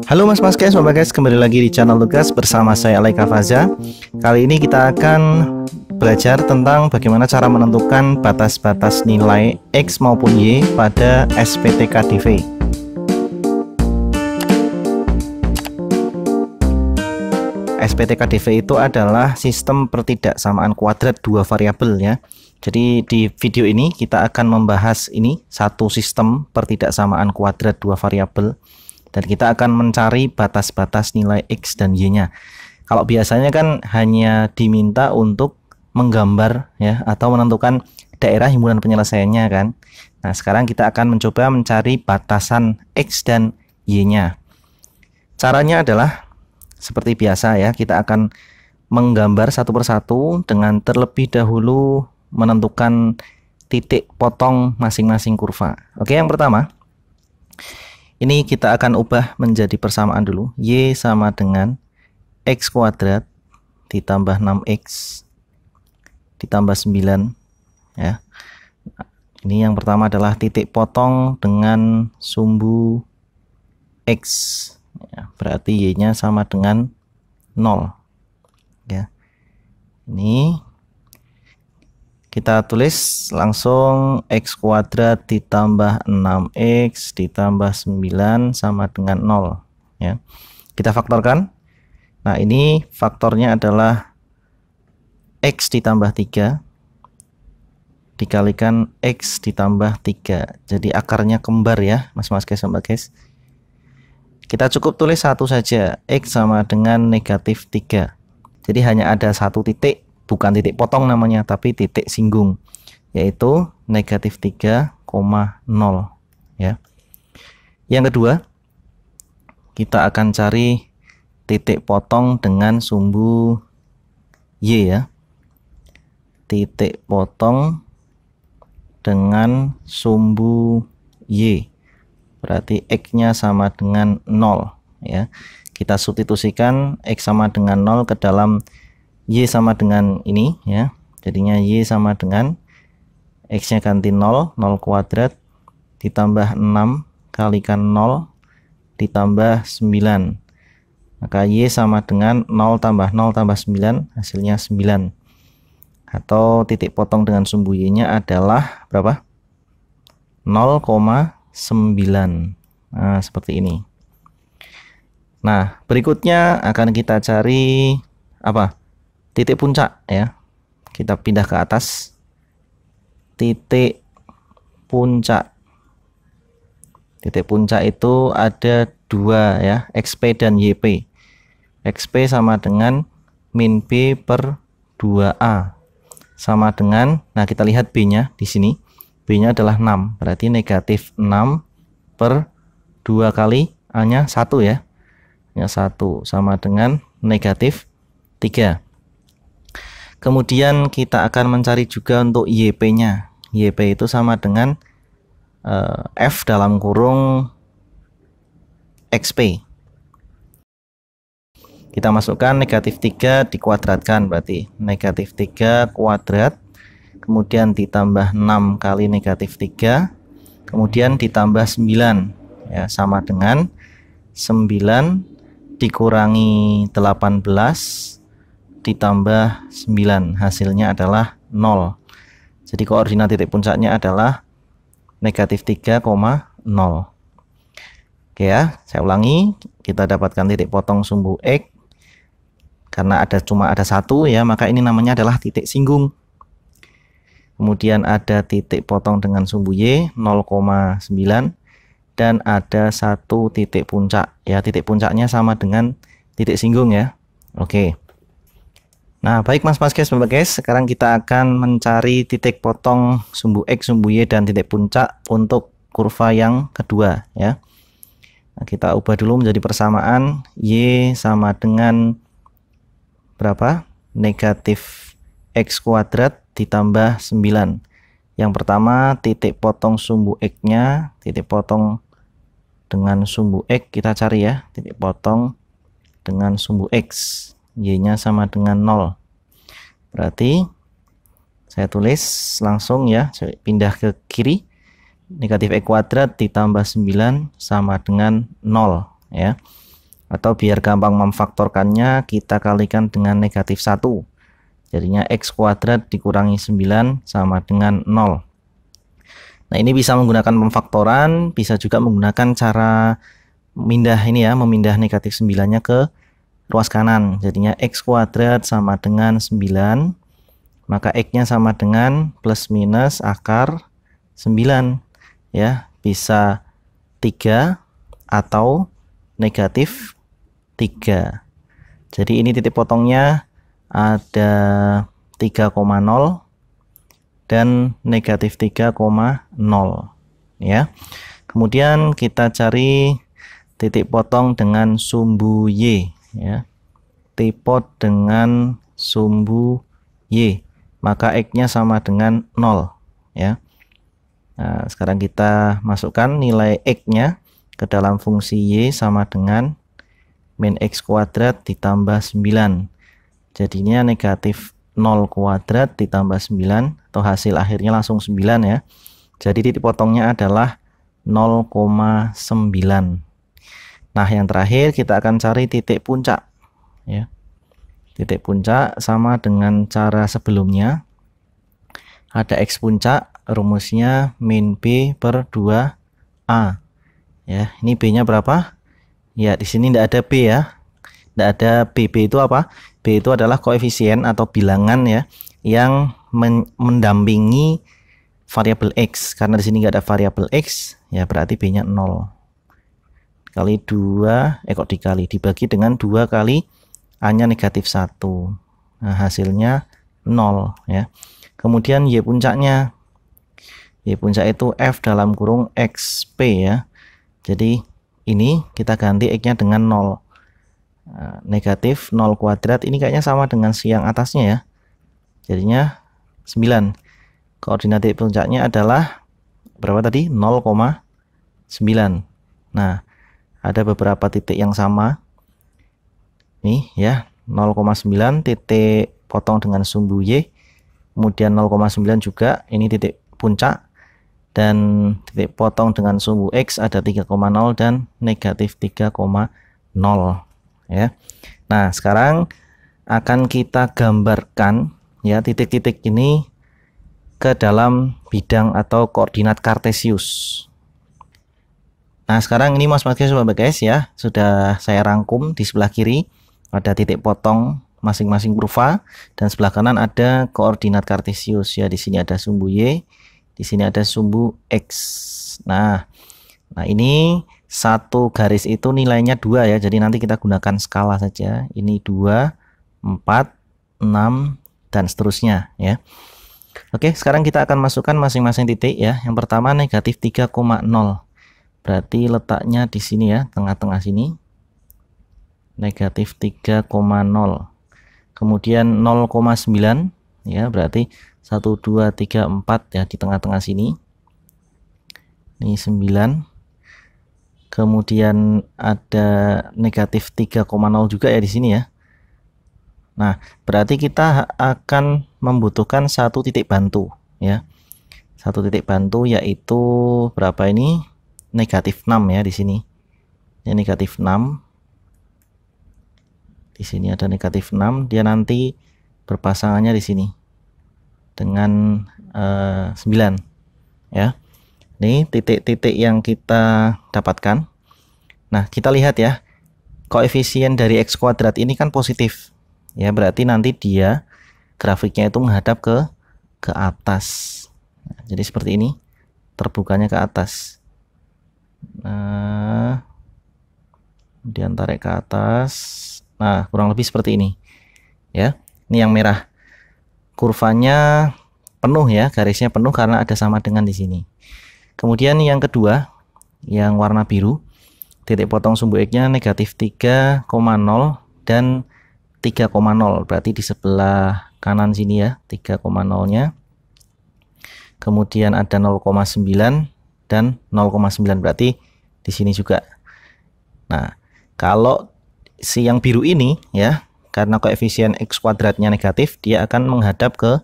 Halo mas guys, Bapak guys, kembali lagi di channel Lukas bersama saya Alaika Faza. Kali ini kita akan belajar tentang bagaimana cara menentukan batas-batas nilai X maupun Y pada SPTK-DV. SPTK-DV itu adalah sistem pertidaksamaan kuadrat dua variabel ya. Jadi di video ini kita akan membahas ini satu sistem pertidaksamaan kuadrat dua variabel. Dan kita akan mencari batas-batas nilai X dan Y-nya. Kalau biasanya kan hanya diminta untuk menggambar ya atau menentukan daerah himpunan penyelesaiannya kan. Nah, sekarang kita akan mencoba mencari batasan X dan Y-nya. Caranya adalah seperti biasa ya, kita akan menggambar satu persatu dengan terlebih dahulu menentukan titik potong masing-masing kurva. Oke, yang pertama ini kita akan ubah menjadi persamaan dulu. Y sama dengan X kuadrat ditambah 6X ditambah 9 ya. Ini yang pertama adalah titik potong dengan sumbu X ya, berarti Y-nya sama dengan 0 ya. Ini kita tulis langsung X kuadrat ditambah 6X ditambah 9 sama dengan 0 ya. Kita faktorkan. Nah, ini faktornya adalah X ditambah 3 dikalikan X ditambah 3. Jadi akarnya kembar ya mas guys, mbak guys. Kita cukup tulis satu saja, X sama dengan negatif 3. Jadi hanya ada satu titik, bukan titik potong namanya, tapi titik singgung, yaitu negatif 3,0 ya. Yang kedua, kita akan cari titik potong dengan sumbu Y ya. Titik potong dengan sumbu Y, berarti X-nya sama dengan 0 ya. Kita substitusikan X sama dengan 0 ke dalam Y sama dengan ini ya. Jadinya Y sama dengan X-nya ganti 0, 0 kuadrat ditambah 6 kalikan 0 ditambah 9. Maka Y sama dengan 0 tambah 0 tambah 9, hasilnya 9. Atau titik potong dengan sumbu Y-nya adalah berapa? 0,9. Nah, seperti ini. Nah, berikutnya akan kita cari apa? Titik puncak ya. Kita pindah ke atas. Titik puncak. Titik puncak itu ada dua ya, XP dan YP. XP sama dengan min B per 2A. Sama dengan, nah kita lihat B-nya di sini. B-nya adalah 6, berarti negatif 6 per 2 kali A-nya 1 ya. Ya 1 sama dengan negatif 3. Kemudian kita akan mencari juga untuk YP-nya. YP itu sama dengan F dalam kurung XP. Kita masukkan negatif 3 dikuadratkan, berarti negatif 3 kuadrat. Kemudian ditambah 6 kali negatif 3. Kemudian ditambah 9. Ya, sama dengan 9 dikurangi 18. Ditambah 9, hasilnya adalah 0. Jadi koordinat titik puncaknya adalah negatif 3,0. Oke ya, saya ulangi. Kita dapatkan titik potong sumbu X. Karena cuma ada satu ya, maka ini namanya adalah titik singgung. Kemudian ada titik potong dengan sumbu Y 0,9 dan ada satu titik puncak ya. Titik puncaknya sama dengan titik singgung ya. Oke. Nah, baik mas guys, Bapak guys, sekarang kita akan mencari titik potong sumbu X, sumbu Y, dan titik puncak untuk kurva yang kedua ya. Nah, kita ubah dulu menjadi persamaan. Y sama dengan berapa? Negatif X kuadrat ditambah 9. Yang pertama titik potong sumbu X-nya, titik potong dengan sumbu X kita cari ya. Titik potong dengan sumbu X, Y-nya sama dengan 0. Berarti saya tulis langsung ya, saya pindah ke kiri. Negatif X kuadrat ditambah 9 sama dengan 0 ya. Atau biar gampang memfaktorkannya, kita kalikan dengan negatif 1. Jadinya X kuadrat dikurangi 9 sama dengan 0. Nah, ini bisa menggunakan pemfaktoran, bisa juga menggunakan cara memindah ini ya, memindah negatif 9-nya ke ruas kanan. Jadinya X kuadrat sama dengan 9, maka X-nya sama dengan plus minus akar 9 ya, bisa 3 atau negatif 3. Jadi ini titik potongnya ada 3,0 dan negatif 3,0 ya. Kemudian kita cari titik potong dengan sumbu Y ya. Tipot dengan sumbu Y, maka X-nya sama dengan 0 ya. Nah, sekarang kita masukkan nilai X-nya ke dalam fungsi Y sama dengan min X kuadrat ditambah 9. Jadinya negatif 0 kuadrat ditambah 9, atau hasil akhirnya langsung 9 ya. Jadi titik potongnya adalah 0,9. Nah, yang terakhir kita akan cari titik puncak ya. Titik puncak sama dengan cara sebelumnya. Ada X puncak, rumusnya min B per 2A. Ya, ini B-nya berapa? Ya, di sini tidak ada B ya. Tidak ada B. B itu apa? B itu adalah koefisien atau bilangan ya yang mendampingi variabel X. Karena di sini nggak ada variabel X, ya berarti B-nya 0. Kali 2, kok dikali, dibagi dengan 2 kali A-nya negatif 1. Nah, hasilnya 0 ya. Kemudian Y puncaknya. Y puncak itu F dalam kurung XP ya. Jadi ini kita ganti X-nya dengan 0. Nah, negatif 0 kuadrat ini kayaknya sama dengan si yang atasnya ya. Jadinya 9. Koordinat titik puncaknya adalah berapa tadi? 0,9. Nah, ada beberapa titik yang sama. Nih ya, 0,9 titik potong dengan sumbu Y. Kemudian 0,9 juga, ini titik puncak. Dan titik potong dengan sumbu X ada 3,0 dan negatif 3,0 ya. Nah, sekarang akan kita gambarkan ya titik-titik ini ke dalam bidang atau koordinat kartesius. Nah, sekarang ini Mas guys ya, sudah saya rangkum. Di sebelah kiri ada titik potong masing-masing kurva dan sebelah kanan ada koordinat kartesius ya. Di sini ada sumbu Y, di sini ada sumbu X. Nah, ini satu garis itu nilainya 2 ya. Jadi nanti kita gunakan skala saja. Ini 2, 4, 6 dan seterusnya ya. Oke, sekarang kita akan masukkan masing-masing titik ya. Yang pertama negatif 3,0. Berarti letaknya di sini ya, tengah-tengah sini. Negatif 3,0. Kemudian 0,9 ya, berarti 1 2 3 4 ya di tengah-tengah sini. Ini 9. Kemudian ada negatif 3,0 juga ya di sini ya. Nah, berarti kita akan membutuhkan satu titik bantu ya. Satu titik bantu yaitu berapa ini? Negatif 6 ya di sini. Ini negatif 6. Di sini ada negatif 6, dia nanti berpasangannya di sini dengan 9 ya. Ini titik-titik yang kita dapatkan. Nah, kita lihat ya, koefisien dari X kuadrat ini kan positif ya, berarti nanti dia grafiknya itu menghadap ke atas. Nah, jadi seperti ini, terbukanya ke atas. Nah, kemudian tarik ke atas. Nah, kurang lebih seperti ini ya. Ini yang merah, kurvanya penuh ya, garisnya penuh karena ada sama dengan di sini. Kemudian yang kedua, yang warna biru, titik potong sumbu X-nya negatif 3,0 dan 3,0, berarti di sebelah kanan sini ya, 3,0-nya. Kemudian ada 0,9 dan 0,9, berarti di sini juga. Nah, kalau si yang biru ini ya, karena koefisien X kuadratnya negatif, dia akan menghadap ke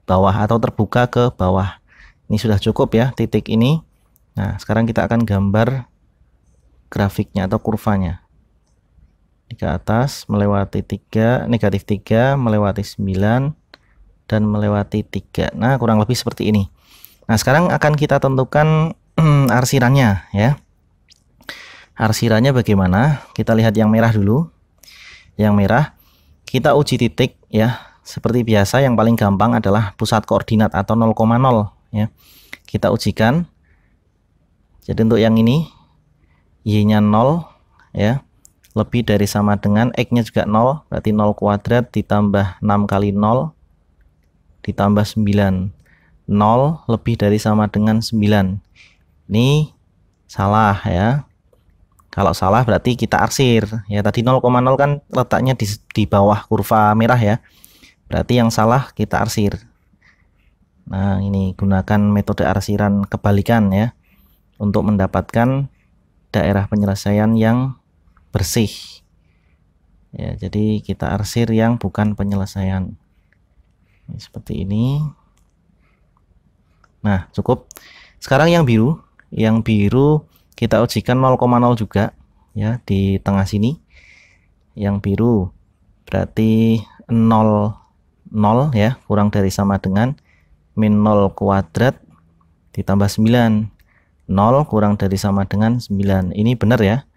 bawah atau terbuka ke bawah. Ini sudah cukup ya titik ini. Nah, sekarang kita akan gambar grafiknya atau kurvanya. Ke atas melewati 3, negatif 3, melewati 9, dan melewati 3. Nah, kurang lebih seperti ini. Nah, sekarang akan kita tentukan arsirannya ya. Arsirannya bagaimana? Kita lihat yang merah dulu. Yang merah kita uji titik ya. Seperti biasa yang paling gampang adalah pusat koordinat atau 0,0 ya. Kita ujikan. Jadi untuk yang ini Y-nya 0 ya. Lebih dari sama dengan X-nya juga 0, berarti 0 kuadrat ditambah 6 kali 0 ditambah 9. 0 lebih dari sama dengan 9. Ini salah ya. Kalau salah berarti kita arsir ya. Tadi 0,0 kan letaknya di bawah kurva merah ya. Berarti yang salah kita arsir. Nah, ini gunakan metode arsiran kebalikan ya untuk mendapatkan daerah penyelesaian yang bersih ya. Jadi kita arsir yang bukan penyelesaian seperti ini. Nah, cukup. Sekarang yang biru kita ujikan 0,0 juga ya di tengah sini. Yang biru berarti 0 ya, kurang dari sama dengan min 0 kuadrat ditambah 9. 0 kurang dari sama dengan 9. Ini benar ya?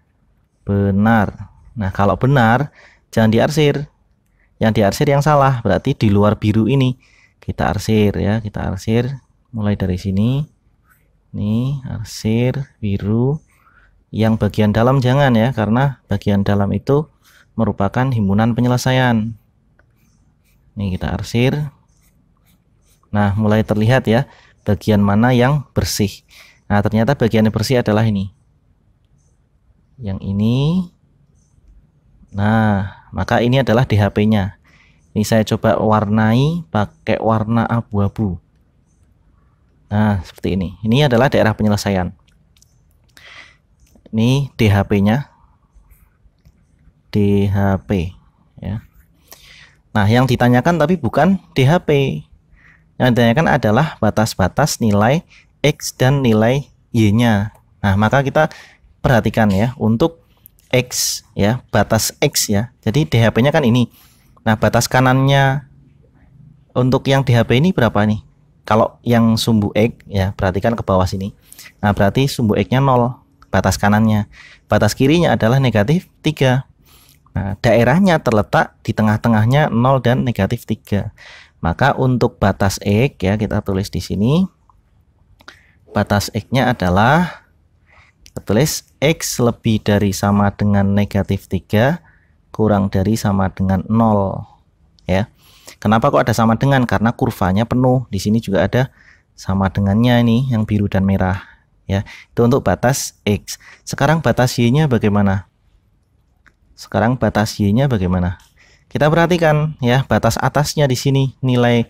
Benar. Nah, kalau benar jangan diarsir. Yang diarsir yang salah, berarti di luar biru ini. Kita arsir ya, kita arsir mulai dari sini. Nih, arsir biru. Yang bagian dalam jangan ya, karena bagian dalam itu merupakan himpunan penyelesaian. Nih kita arsir. Nah, mulai terlihat ya bagian mana yang bersih. Nah, ternyata bagian yang bersih adalah ini. Yang ini. Nah, maka ini adalah DHP-nya. Ini saya coba warnai pakai warna abu-abu. Nah, seperti ini. Ini adalah daerah penyelesaian. Ini DHP-nya. DHP ya. Nah, yang ditanyakan tapi bukan DHP. Yang ditanyakan adalah batas-batas nilai X dan nilai Y-nya. Nah, maka kita perhatikan ya untuk X ya, batas X ya. Jadi DHP-nya kan ini. Nah, batas kanannya untuk yang DHP ini berapa nih? Kalau yang sumbu X ya, perhatikan ke bawah sini. Nah, berarti sumbu X-nya 0, batas kanannya. Batas kirinya adalah negatif 3. Nah, daerahnya terletak di tengah-tengahnya 0 dan negatif 3. Maka untuk batas X ya, kita tulis di sini. Batas X-nya adalah, kita tulis X lebih dari sama dengan negatif 3 kurang dari sama dengan 0 ya. Kenapa kok ada sama dengan? Karena kurvanya penuh. Di sini juga ada sama dengannya ini yang biru dan merah ya. Itu untuk batas X. Sekarang batas Y-nya bagaimana? Sekarang batas Y-nya bagaimana? Kita perhatikan ya, batas atasnya di sini nilai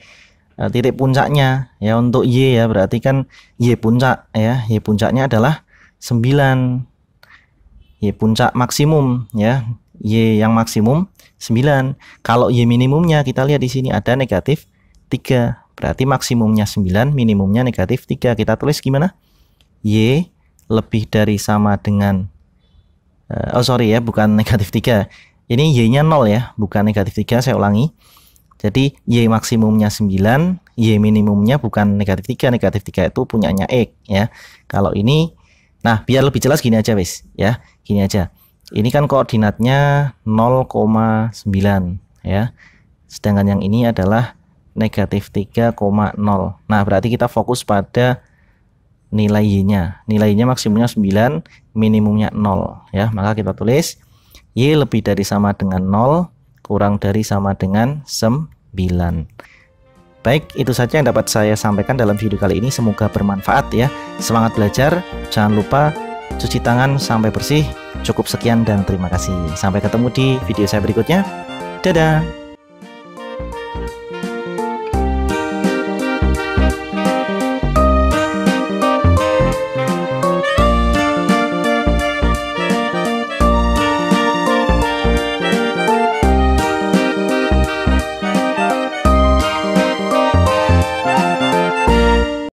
titik puncaknya ya untuk Y ya, berarti kan Y puncak ya. Y puncaknya adalah 9. Y puncak maksimum ya. Y yang maksimum 9. Kalau Y minimumnya kita lihat di sini ada negatif 3. Berarti maksimumnya 9, minimumnya negatif 3. Kita tulis gimana? Y lebih dari sama dengan bukan negatif 3. Ini Y-nya 0 ya, bukan negatif 3, saya ulangi. Jadi Y maksimumnya 9, Y minimumnya bukan negatif 3. Negatif 3 itu punyanya X ya. Kalau ini, nah biar lebih jelas gini aja wis ya. Gini aja. Ini kan koordinatnya 0,9 ya. Sedangkan yang ini adalah negatif 3,0. Nah, berarti kita fokus pada nilai Y-nya. Nilai Y-nya maksimumnya 9, minimumnya 0 ya. Maka kita tulis Y lebih dari sama dengan 0 kurang dari sama dengan 9. Baik, itu saja yang dapat saya sampaikan dalam video kali ini. Semoga bermanfaat ya. Semangat belajar, jangan lupa cuci tangan sampai bersih. Cukup sekian dan terima kasih. Sampai ketemu di video saya berikutnya. Dadah.